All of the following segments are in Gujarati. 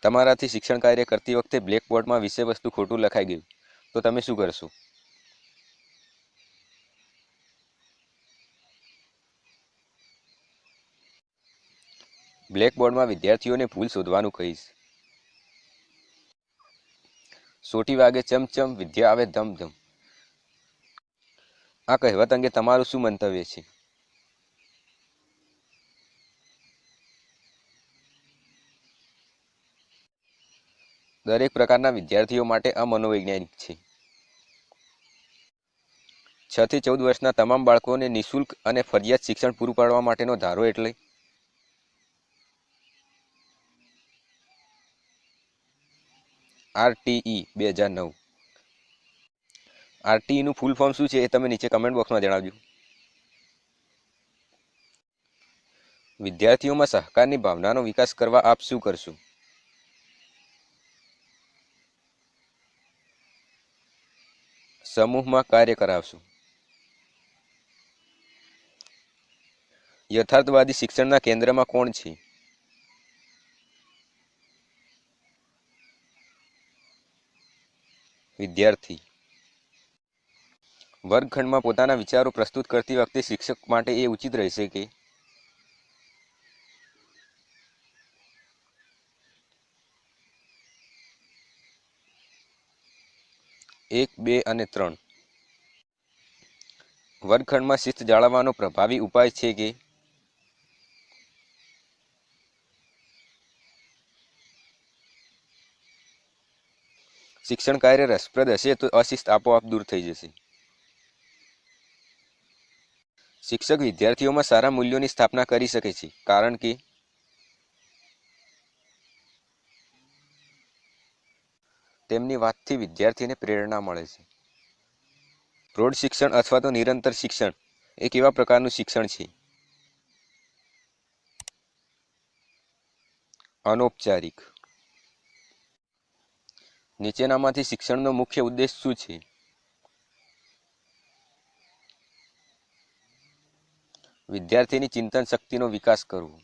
તમારાથી શિક્ષણ કાર્ય કરતી વખતે બ્લેકબોર્ડમાં વિષયવસ્તુ ખોટું લખાઈ ગયું તો તમે શું કરશો? બ્લેકબોર્ડમાં વિદ્યાર્થીઓને ભૂલ શોધવાનું કહીશ. સોટી વાગે ચમચમ, વિદ્યા આવે ધમધમ. આ કહેવત અંગે તમારું શું મંતવ્ય છે? દરેક પ્રકારના વિદ્યાર્થીઓ માટે આ મનોવૈજ્ઞાનિક છે. 6 થી 14 વર્ષના તમામ બાળકોને નિઃશુલ્ક અને ફરજિયાત શિક્ષણ પૂરું પાડવા માટેનો ધારો એટલે RTE 2009. RTEનું ફૂલ ફોર્મ શું છે એ તમે નીચે કમેન્ટ બોક્સમાં જણાવજો. વિદ્યાર્થીઓમાં સહકારની ભાવનાનો વિકાસ કરવા આપ શું કરશો? સમૂહમાં કાર્ય કરાવશું. યથાર્થવાદી શિક્ષણના કેન્દ્રમાં કોણ છે? વિદ્યાર્થી. વર્ગખંડમાં પોતાના વિચારો પ્રસ્તુત કરતી વખતે શિક્ષક માટે એ ઉચિત રહેશે કે એક, બે અને 3. વર્ગખંડમાં શિસ્ત જાળવવાનો પ્રભાવી ઉપાય છે કે શિક્ષણ કાર્ય રસપ્રદ હશે તો અશિસ્ત આપોઆપ દૂર થઈ જશે. શિક્ષક વિદ્યાર્થીઓમાં સારા મૂલ્યોની સ્થાપના કરી શકે છે કારણ કે તેમની વાતથી વિદ્યાર્થીને પ્રેરણા મળે છે. પ્રૌઢ શિક્ષણ અથવા તો નિરંતર શિક્ષણ એ કેવા પ્રકારનું શિક્ષણ છે? અનૌપચારિક. નીચેનામાંથી શિક્ષણનો મુખ્ય ઉદ્દેશ શું છે? વિદ્યાર્થીની ચિંતન શક્તિનો વિકાસ કરવો.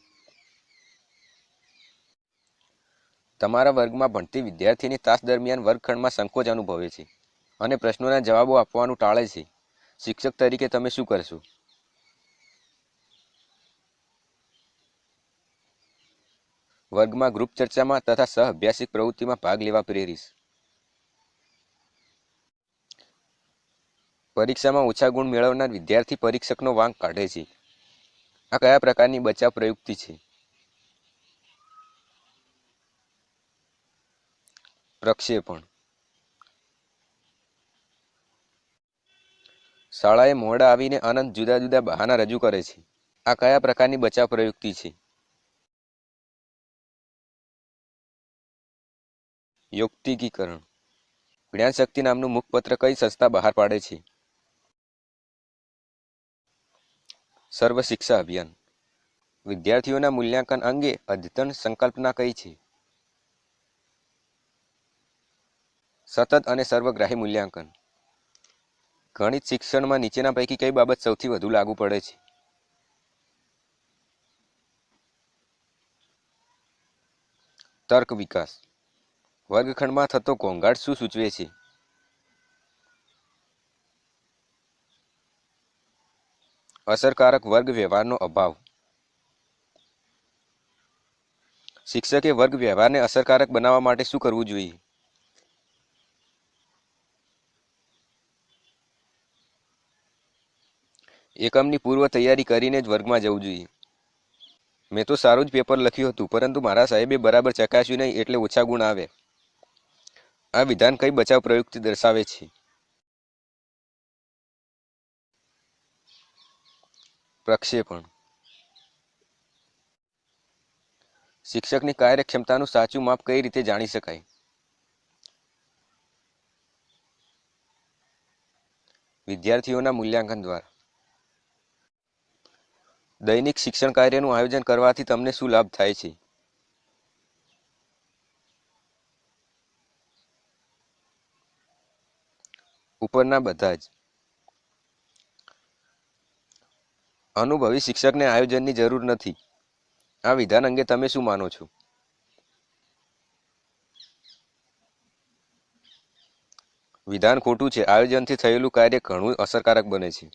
તમારા વર્ગમાં ભણતી વિદ્યાર્થીની તાસ દરમિયાન વર્ગખંડમાં સંકોચ અનુભવે છે અને પ્રશ્નોના જવાબો આપવાનું ટાળે છે. શિક્ષક તરીકે તમે શું કરશો? વર્ગમાં ગ્રુપ ચર્ચામાં તથા સહ અભ્યાસિક પ્રવૃત્તિમાં ભાગ લેવા પ્રેરીશ. પરીક્ષામાં ઓછા ગુણ મેળવનાર વિદ્યાર્થી પરીક્ષકનો વાંક કાઢે છે. આ કયા પ્રકારની બચાવ પ્રયુક્તિ છે? પ્રક્ષેપણ. શાળાએ મોડા આવીને અનંત જુદા જુદા બહાના રજૂ કરે છે. આ કયા પ્રકારની બચાવ પ્રયુક્તિ છે? યૌક્તિકીકરણ. જ્ઞાનશક્તિ નામનું મુખપત્ર કઈ સંસ્થા બહાર પાડે છે? સર્વ શિક્ષા અભિયાન. વિદ્યાર્થીઓના મૂલ્યાંકન અંગે અદ્યતન સંકલ્પના કઈ છે? સતત અને સર્વગ્રાહી મૂલ્યાંકન. ગણિત શિક્ષણમાં નીચેના પૈકી કઈ બાબત સૌથી વધુ લાગુ પડે છે? તર્ક વિકાસ. વર્ગખંડમાં થતો ઘોંઘાટ શું સૂચવે છે? અસરકારક વર્ગ વ્યવહારનો અભાવ. શિક્ષકે વર્ગ વ્યવહારને અસરકારક બનાવવા માટે શું કરવું જોઈએ? એકમની પૂર્વ તૈયારી કરીને જ વર્ગમાં જવું જોઈએ. મેં તો સારું જ પેપર લખ્યું હતું પરંતુ મારા સાહેબે બરાબર ચકાસ્યું નહીં એટલે ઓછા ગુણ આવે. આ વિધાન કઈ બચાવ પ્રયુક્તિ દર્શાવે છે? પ્રક્ષેપણ. શિક્ષકની કાર્યક્ષમતાનું સાચું માપ કઈ રીતે જાણી શકાય? વિદ્યાર્થીઓના મૂલ્યાંકન દ્વારા. દૈનિક શિક્ષણ કાર્યનું આયોજન કરવાથી તમને શું લાભ થાય છે? ઉપરના બધા જ. અનુભવી શિક્ષકને આયોજનની જરૂર નથી. આ વિધાન અંગે તમે શું માનો છો? વિધાન ખોટું છે. આયોજનથી થયેલું કાર્ય ઘણું અસરકારક બને છે.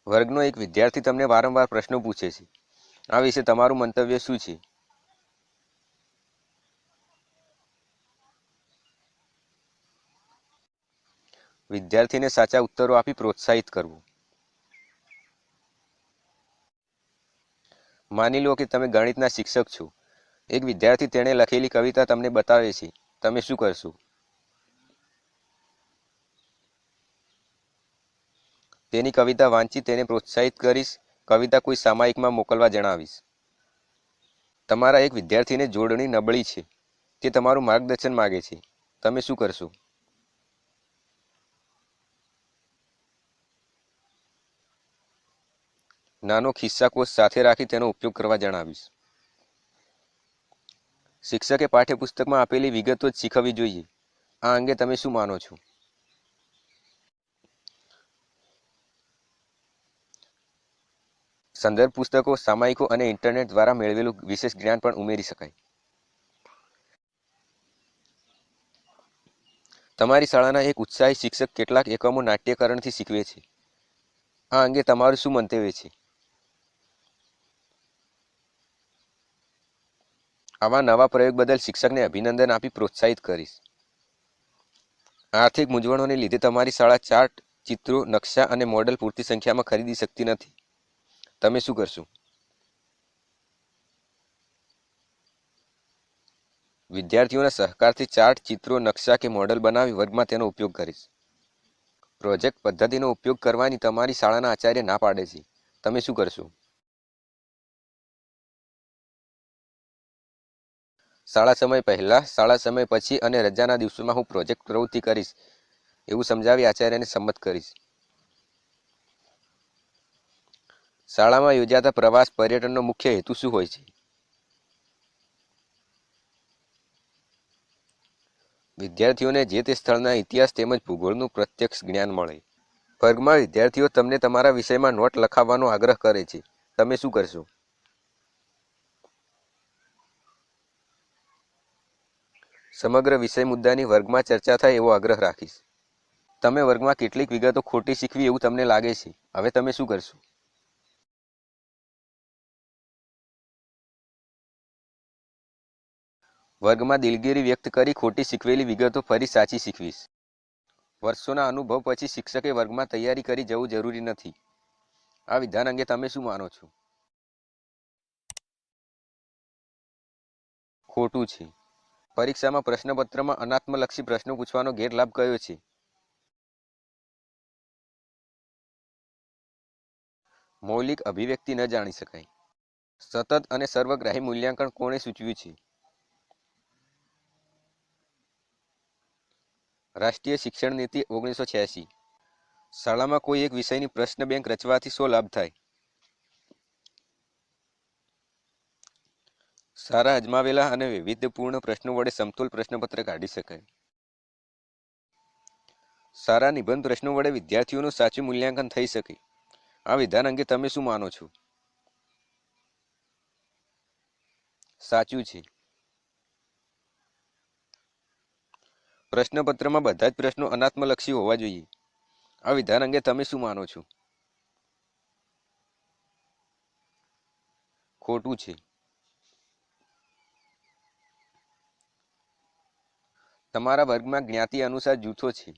વર્ગનો એક વિદ્યાર્થી તમને વારંવાર પ્રશ્નો પૂછે છે. આ વિશે તમારું મંતવ્ય શું છે? વિદ્યાર્થીને સાચા ઉત્તરો આપી પ્રોત્સાહિત કરવું. માની લો કે તમે ગણિતના શિક્ષક છો. એક વિદ્યાર્થી તેણે લખેલી કવિતા તમને બતાવે છે. તમે શું કરશો? તેની કવિતા વાંચી તેને પ્રોત્સાહિત કરીશ. કવિતા કોઈ સામાયિકમાં મોકલવા જણાવીશ. તમારા એક વિદ્યાર્થીને જોડણી નબળી છે. તે તમારું માર્ગદર્શન માગે છે. તમે શું કરશો? નાનો ખિસ્સાકોશ સાથે રાખી તેનો ઉપયોગ કરવા જણાવીશ. શિક્ષકે પાઠ્યપુસ્તકમાં આપેલી વિગતો જ શીખવવી જોઈએ. આ અંગે તમે શું માનો છો? સંદર્ભ પુસ્તકો, સામાયિકો અને ઇન્ટરનેટ દ્વારા મેળવેલું વિશેષ જ્ઞાન પણ ઉમેરી શકાય. તમારી શાળાના એક ઉત્સાહી શિક્ષક કેટલાક એકમો નાટ્યકરણથી શીખવે છે. આ અંગે તમારું શું મંતવ્ય છે? આવા નવા પ્રયોગ બદલ શિક્ષકને અભિનંદન આપી પ્રોત્સાહિત કરીશ. આર્થિક મૂંઝવણોને લીધે તમારી શાળા ચાર્ટ, ચિત્રો, નકશા અને મોડેલ પૂરતી સંખ્યામાં ખરીદી શકતી નથી. તમે શું કરશો? વિદ્યાર્થીઓના સહકારથી ચાર્ટ, ચિત્રો, નકશા કે મોડેલ બનાવી વર્ગમાં તેનો ઉપયોગ કરીશ. પ્રોજેક્ટ પદ્ધતિનો ઉપયોગ કરવાની તમારી શાળાના આચાર્ય ના પાડે છે. તમે શું કરશો? શાળા સમય પહેલા, શાળા સમય પછી અને રજાના દિવસોમાં હું પ્રોજેક્ટ પ્રવૃત્તિ કરીશ એવું સમજાવી આચાર્યને સંમત કરીશ. શાળામાં યોજાતા પ્રવાસ પર્યટનનો મુખ્ય હેતુ શું હોય છે? વિદ્યાર્થીઓને જે તે સ્થળના ઇતિહાસ તેમજ ભૂગોળનું પ્રત્યક્ષ જ્ઞાન મળે. વર્ગમાં વિદ્યાર્થીઓ તમને તમારા વિષયમાં નોટ લખાવવાનો આગ્રહ કરે છે. તમે શું કરશો? સમગ્ર વિષય મુદ્દાની વર્ગમાં ચર્ચા થાય એવો આગ્રહ રાખીશ. તમે વર્ગમાં કેટલીક વિગતો ખોટી શીખવી એવું તમને લાગે છે. હવે તમે શું કરશો? વર્ગમાં દિલગીરી વ્યક્ત કરી ખોટી શીખવેલી વિગતો ફરી સાચી શીખવીશ. વર્ષોના અનુભવ પછી શિક્ષકે વર્ગમાં તૈયારી કરી જવું જરૂરી નથી. આ વિધાન અંગે તમે શું માનો છો? ખોટું છે. પરીક્ષામાં પ્રશ્નપત્રમાં અનાત્મલક્ષી પ્રશ્નો પૂછવાનો ગેરલાભ કયો છે? મૌલિક અભિવ્યક્તિ ન જાણી શકાય. સતત અને સર્વગ્રાહી મૂલ્યાંકન કોણે સૂચવ્યું છે? રાષ્ટ્રીય શિક્ષણ નીતિ 1986. શાળામાં કોઈ એક વિષયની પ્રશ્ન બેંક રચવાથી શો લાભ થાય? સારા અજમાવેલા અને વૈવિધ્યપૂર્ણ પ્રશ્નો વડે સમતોલ પ્રશ્નપત્ર કાઢી શકાય. સારા નિબંધ પ્રશ્નો વડે વિદ્યાર્થીઓનું સાચું મૂલ્યાંકન થઈ શકે. આ વિધાન અંગે તમે શું માનો છો? સાચું છે. પ્રશ્નપત્રમાં બધા જ પ્રશ્નો અનાત્મલક્ષી હોવા જોઈએ. આ વિધાન અંગે તમે શું માનો છો? ખોટું છે. તમારા વર્ગમાં જ્ઞાતિ અનુસાર જૂથો છે.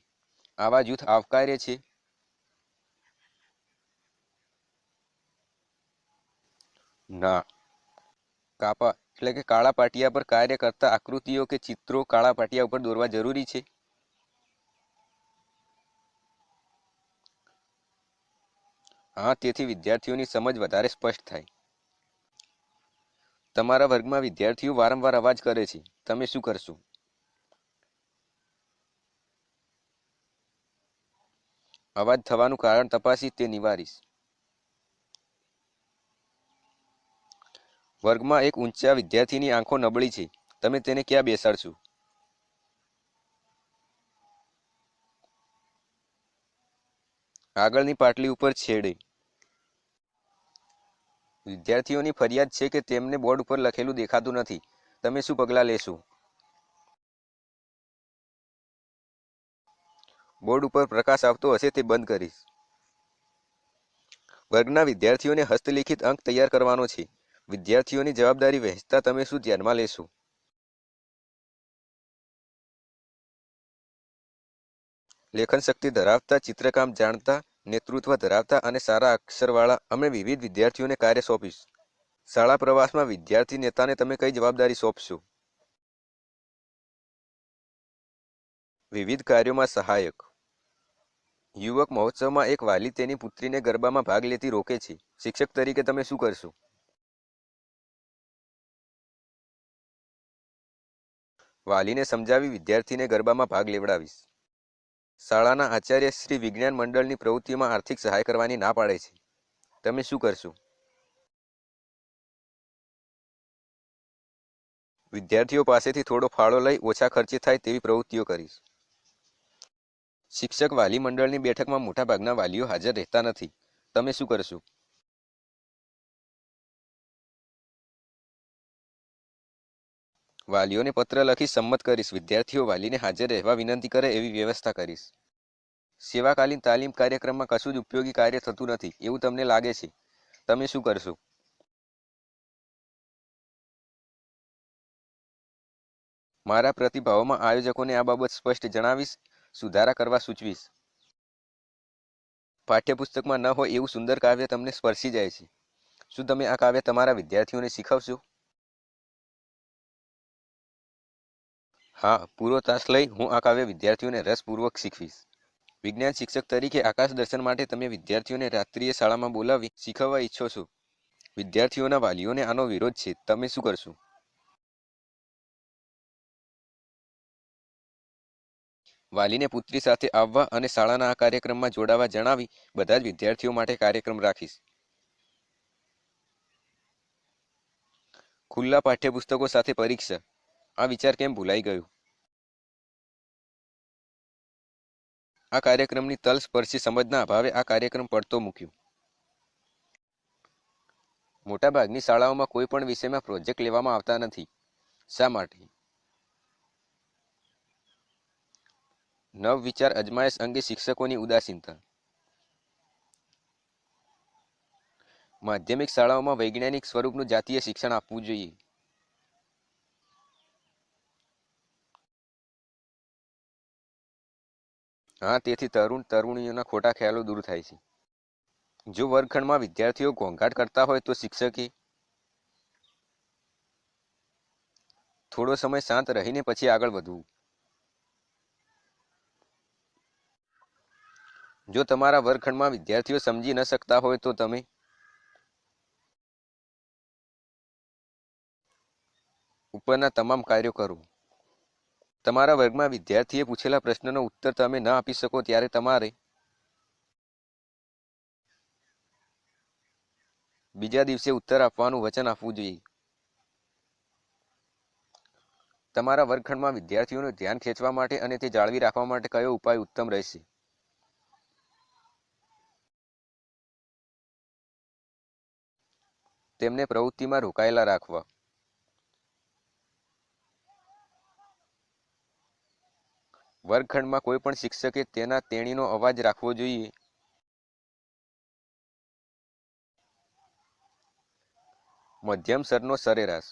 આવા જૂથ આવકાર્ય છે? ના. કાપા એટલે કે કાળા પાટિયા પર કાર્ય કરતા આકૃતિઓ કે ચિત્રો કાળા પાટિયા ઉપર દોરવા જરૂરી છે? હા, તેથી વિદ્યાર્થીઓની સમજ વધારે સ્પષ્ટ થાય. તમારા વર્ગમાં વિદ્યાર્થીઓ વારંવાર અવાજ કરે છે. તમે શું કરશો? અવાજ થવાનું કારણ તપાસી તે નિવારીશ. વર્ગમાં એક ઊંચા વિદ્યાર્થીની આંખો નબળી છે. તમે તેને ક્યાં બેસાડશો? આગળની પાટલી ઉપર છેડે. વિદ્યાર્થીઓની ફરિયાદ છે કે તેમને બોર્ડ ઉપર લખેલું દેખાતું નથી. તમે શું પગલાં લેશો? બોર્ડ ઉપર પ્રકાશ આવતો હશે તે બંધ કરીશ. વર્ગના વિદ્યાર્થીઓને હસ્તલિખિત અંક તૈયાર કરવાનો છે. વિદ્યાર્થીઓની જવાબદારી વહેંચતા તમે શું ધ્યાનમાં લેશો? લેખન શક્તિ ધરાવતા, ચિત્રકામ જાણતા, નેતૃત્વ ધરાવતા અને સારા અક્ષરવાળા અમે વિવિધ વિદ્યાર્થીઓને કાર્ય સોંપીશ. શાળા પ્રવાસમાં વિદ્યાર્થી નેતાને તમે કઈ જવાબદારી સોંપશો? વિવિધ કાર્યોમાં સહાયક. યુવક મહોત્સવમાં એક વાલી તેની પુત્રીને ગરબામાં ભાગ લેતી રોકે છે. શિક્ષક તરીકે તમે શું કરશો? વાલીને સમજાવી વિદ્યાર્થીને ગરબામાં ભાગ લેવડાવીશ. શાળાના આચાર્ય શ્રી વિજ્ઞાન મંડળની પ્રવૃત્તિઓમાં આર્થિક સહાય કરવાની ના પાડે છે. તમે શું કરશો? વિદ્યાર્થીઓ પાસેથી થોડો ફાળો લઈ ઓછા ખર્ચે થાય તેવી પ્રવૃત્તિઓ કરીશ. શિક્ષક વાલી મંડળની બેઠકમાં મોટાભાગના વાલીઓ હાજર રહેતા નથી. તમે શું કરશો? વાલીઓને પત્ર લખી સંમત કરીશ. વિદ્યાર્થીઓ વાલીને હાજર રહેવા વિનંતી કરે એવી વ્યવસ્થા કરીશ. સેવાકાલીન તાલીમ કાર્યક્રમમાં કશું જ ઉપયોગી કાર્ય થતું નથી એવું તમને લાગે છે. તમે શું કરશો? મારા પ્રતિભાવોમાં આયોજકોને આ બાબત સ્પષ્ટ જણાવીશ. સુધારા કરવા સૂચવીશ. પાઠ્યપુસ્તકમાં ન હોય એવું સુંદર કાવ્ય તમને સ્પર્શી જાય છે. શું તમે આ કાવ્ય તમારા વિદ્યાર્થીઓને શીખવશો? હા, પૂરો તાસ લઈ હું આ કાવ્ય વિદ્યાર્થીઓને રસપૂર્વક શીખવીશ. વિજ્ઞાન શિક્ષક તરીકે આકાશ દર્શન માટે તમે વિદ્યાર્થીઓને રાત્રિએ શાળામાં બોલાવી શીખવવા ઈચ્છો છો. વિદ્યાર્થીઓના વાલીઓને આનો વિરોધ છે. તમે શું કરશો? વાલીને પુત્રી સાથે આવવા અને શાળાના આ કાર્યક્રમમાં જોડાવા જણાવી બધા જ વિદ્યાર્થીઓ માટે કાર્યક્રમ રાખીશ. ખુલ્લા પાઠ્યપુસ્તકો સાથે પરીક્ષા. આ વિચાર કેમ ભૂલાઈ ગયું? આ કાર્યક્રમની તલસ્પર્શી સમજના અભાવે આ કાર્યક્રમ પડતો મૂક્યો. મોટાભાગની શાળાઓમાં કોઈ પણ વિષયમાં પ્રોજેક્ટ લેવામાં આવતા નથી. શા માટે? નવ વિચાર અજમાયશ અંગે શિક્ષકોની ઉદાસીનતા. માધ્યમિક શાળાઓમાં વૈજ્ઞાનિક સ્વરૂપનું જાતીય શિક્ષણ આપવું જોઈએ. હા, તેથી તરુણીઓના ખોટા ખ્યાલો દૂર થાય છે. જો વર્ગખંડમાં વિદ્યાર્થીઓ ઘોંઘાટ કરતા હોય તો શિક્ષકે થોડો સમય શાંત રહીને પછી આગળ વધવું. જો તમારા વર્ગખંડમાં વિદ્યાર્થીઓ સમજી ન શકતા હોય તો તમે ઉપરના તમામ કાર્યો કરો. તમારા વર્ગમાં વિદ્યાર્થીએ પૂછેલા પ્રશ્નનો ઉત્તર તમે ન આપી શકો ત્યારે તમારે બીજા દિવસે ઉત્તર આપવાનું વચન આપવું જોઈએ. તમારા વર્ગખંડમાં વિદ્યાર્થીઓનું ધ્યાન ખેંચવા માટે અને તે જાળવી રાખવા માટે કયો ઉપાય ઉત્તમ રહેશે? તેમને પ્રવૃત્તિમાં રોકાયેલા રાખવા. વર્ગખંડમાં કોઈ પણ શિક્ષકે તેણીનો અવાજ રાખવો જોઈએ. મધ્યમ સ્તરનો સરેરાશ.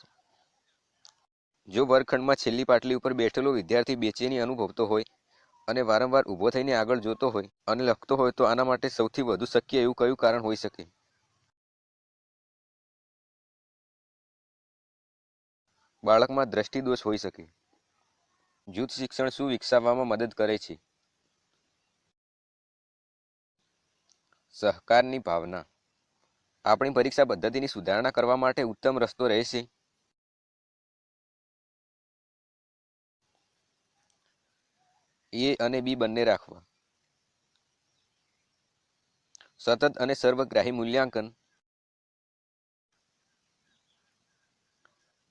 જો વર્ગખંડમાં છેલ્લી પાટલી ઉપર બેઠેલો વિદ્યાર્થી બેચેની અનુભવતો હોય અને વારંવાર ઊભો થઈને આગળ જોતો હોય અને લખતો હોય તો આના માટે સૌથી વધુ શક્ય એવું કયું કારણ હોઈ શકે? બાળકમાં દ્રષ્ટિદોષ હોઈ શકે. જૂથ શિક્ષણ શું વિકસાવવામાં મદદ કરે છે? સહકારની ભાવના. આપણી પરીક્ષા પદ્ધતિની સુધારણા કરવા માટે ઉત્તમ રસ્તો રહેશે. એ અને બી બંને રાખવા. સતત અને સર્વગ્રાહી મૂલ્યાંકન.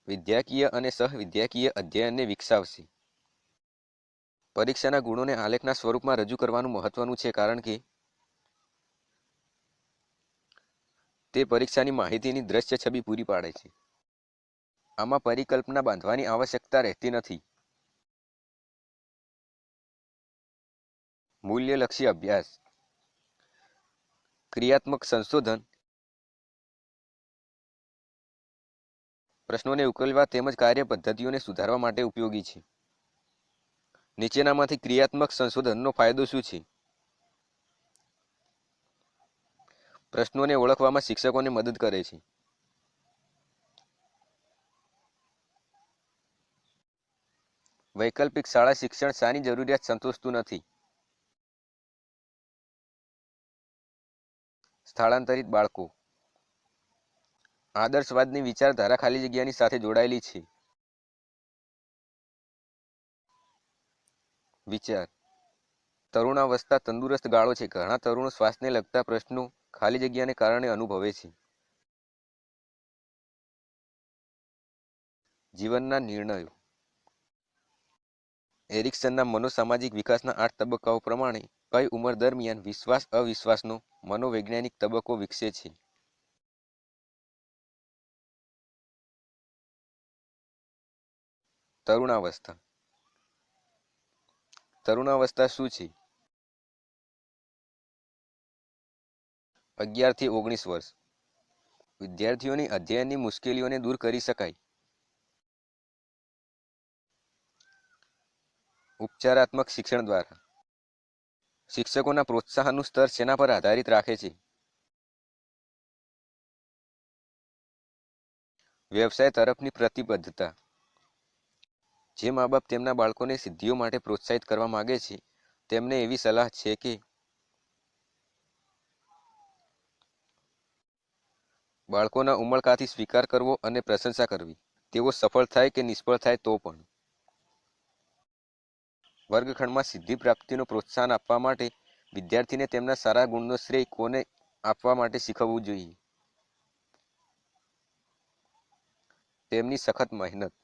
વિદ્યાકીય અને સહવિદ્યાકીય અધ્યયનને વિકસાવશે. પરીક્ષાના ગુણોને આલેખના સ્વરૂપમાં રજૂ કરવાનું મહત્વનું છે કારણ કે તે પરીક્ષાની માહિતીની દ્રશ્ય છબી પૂરી પાડે છે. આમાં પરિકલ્પના બાંધવાની આવશ્યકતા રહેતી નથી. મૂલ્યલક્ષી અભ્યાસ, ક્રિયાત્મક સંશોધન, પ્રશ્નોને ઉકેલવા તેમજ કાર્ય પદ્ધતિઓને સુધારવા માટે ઉપયોગી છે. નીચેનામાંથી ક્રિયાત્મક સંશોધનનો ફાયદો શું છે? પ્રશ્નોને ઓળખવામાં શિક્ષકોને મદદ કરે છે. વૈકલ્પિક શાળા શિક્ષણ શાની જરૂરિયાત સંતોષતું નથી? સ્થળાંતરિત બાળકો. આદર્શવાદની વિચારધારા ખાલી જગ્યાની સાથે જોડાયેલી છે. વિચાર. તરુણાવસ્થા તંદુરસ્ત ગાળો છે. ઘણા તરુણો શ્વાસને લગતા પ્રશ્નો ખાલી જગ્યાને કારણે અનુભવે છે. જીવનના નિર્ણયો. એરિક્સનના મનોસામાજિક વિકાસના 8 તબક્કાઓ પ્રમાણે કઈ ઉંમર દરમિયાન વિશ્વાસ અવિશ્વાસનો મનોવૈજ્ઞાનિક તબક્કો વિકસે છે? તરુણાવસ્થા. તરુણાવસ્થા શું છે? 11 થી 19 વર્ષ. વિદ્યાર્થીઓની અધ્યયનની મુશ્કેલીઓને દૂર કરી શકાય. ઉપચારાત્મક શિક્ષણ દ્વારા. શિક્ષકોના પ્રોત્સાહનનું સ્તર શેના પર આધારિત રાખે છે? વ્યવસાય તરફની પ્રતિબદ્ધતા. જે મા બાપ તેમના બાળકોને સિદ્ધિઓ માટે પ્રોત્સાહિત કરવા માગે છે, તેમને એવી સલાહ છે કે બાળકોના ઉમળકાથી સ્વીકાર કરવો અને પ્રશંસા કરવી. તેઓ સફળ થાય કે નિષ્ફળ થાય તો પણ. વર્ગખંડમાં સિદ્ધિ પ્રાપ્તિનો પ્રોત્સાહન આપવા માટે વિદ્યાર્થીને તેમના સારા ગુણનો શ્રેય કોને આપવા માટે શીખવવું જોઈએ? તેમની સખત મહેનત.